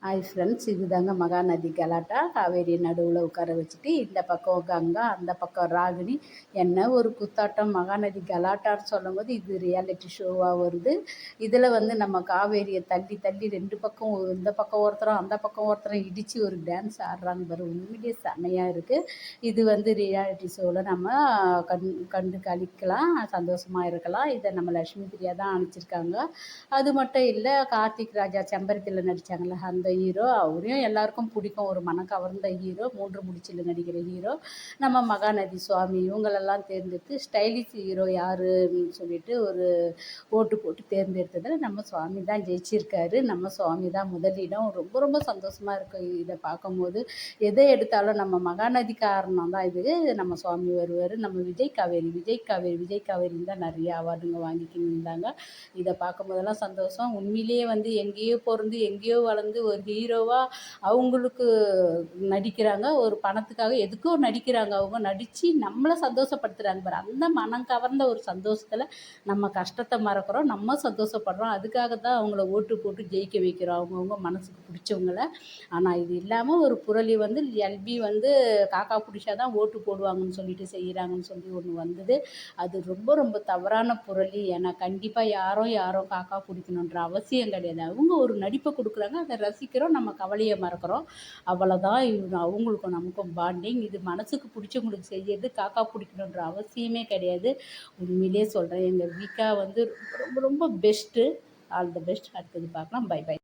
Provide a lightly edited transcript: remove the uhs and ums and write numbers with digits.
Hi friends, இதுதாங்க மகாநதி கலாட்டா. காவேரி நடுவில் உட்கார வச்சுட்டு இந்த பக்கம் கங்கா, அந்த பக்கம் ராகினி. என்ன ஒரு குத்தாட்டம்! மகாநதி கலாட்டான்னு சொல்லும்போது இது ரியாலிட்டி ஷோவாக வருது. இதில் நம்ம காவேரியை தள்ளி தள்ளி ரெண்டு பக்கம், இந்த பக்கம் ஒருத்தரும் அந்த பக்கம் ஒருத்தரும் இடித்து ஒரு டான்ஸ் ஆடுறாங்க பாரு. உண்மையிலேயே செமையாக இருக்குது. இது ரியாலிட்டி ஷோவில் நம்ம கண்டு கழிக்கலாம், சந்தோஷமாக இருக்கலாம். இதை நம்ம லக்ஷ்மி பிரியா தான் அனுப்பிச்சிருக்காங்க. அது மட்டும் இல்லை, கார்த்திக் ராஜா செம்பருத்தியில் நடித்தாங்கள்ல அந்த ஹீரோ, அவரையும் எல்லாருக்கும் பிடிக்கும். ஒரு மனக்கவர்ந்த ஹீரோ, 3 முடிச்சில் நடிக்கிற ஹீரோ நம்ம மகாநதி சுவாமி. இவங்களெல்லாம் தேர்ந்தெடுத்து ஸ்டைலிஷ் ஹீரோ யாருன்னு சொல்லிட்டு ஒரு ஓட்டு போட்டு தேர்ந்தெடுத்ததில் நம்ம சுவாமி தான் ஜெயிச்சிருக்காரு. நம்ம சுவாமி தான் முதலிடம். ரொம்ப ரொம்ப சந்தோஷமாக இருக்குது இதை பார்க்கும்போது. எதை எடுத்தாலும் நம்ம மகாநதி காரணம் தான் இது. நம்ம சுவாமி வருவார். நம்ம விஜய் காவேரின்னு தான் நிறைய அவார்டுங்க வாங்கிக்கின்னு இருந்தாங்க. இதை பார்க்கும்போதெல்லாம் சந்தோஷம். உண்மையிலேயே எங்கேயோ பிறந்து எங்கேயோ வளர்ந்து ஒரு ஹீரோவாக அவங்களுக்கு நடிக்கிறாங்க. ஒரு பணத்துக்காக எதுக்கோ நடிக்கிறாங்க. அவங்க நடித்து நம்மளை சந்தோஷப்படுத்துகிறாங்க பாரு. அந்த மனம் கவர்ந்த ஒரு சந்தோஷத்தில் நம்ம கஷ்டத்தை மறக்கிறோம், நம்ம சந்தோஷப்படுறோம். அதுக்காக தான் அவங்கள ஓட்டு போட்டு ஜெயிக்க வைக்கிறோம், அவங்கவுங்க மனசுக்கு பிடிச்சவங்கள. ஆனால் இது இல்லாமல் ஒரு புரளி எல்பி காக்கா பிடிச்சா தான் ஓட்டு போடுவாங்கன்னு சொல்லிட்டு செய்கிறாங்கன்னு சொல்லி ஒன்று வந்தது. அது ரொம்ப ரொம்ப தவறான புரளி. ஏன்னா கண்டிப்பாக யாரும் காக்கா பிடிக்கணுன்ற அவசியம் கிடையாது. அவங்க ஒரு நடிப்பை கொடுக்குறாங்க, அதை ரசிக்கிறோம், நம்ம கவலையை மறக்கிறோம். அவ்வளோதான். அவங்களுக்கும் நமக்கும் பாண்டிங். இது மனசுக்கு பிடிச்சவங்களுக்கு செய்யறது. காக்கா பிடிக்கணுன்ற அவசியமே கிடையாது. உண்மையிலே சொல்கிறேன், எங்கள் வீக்கா ரொம்ப ரொம்ப பெஸ்ட்டு. All the best. அடுத்தது பார்க்கலாம். Bye by.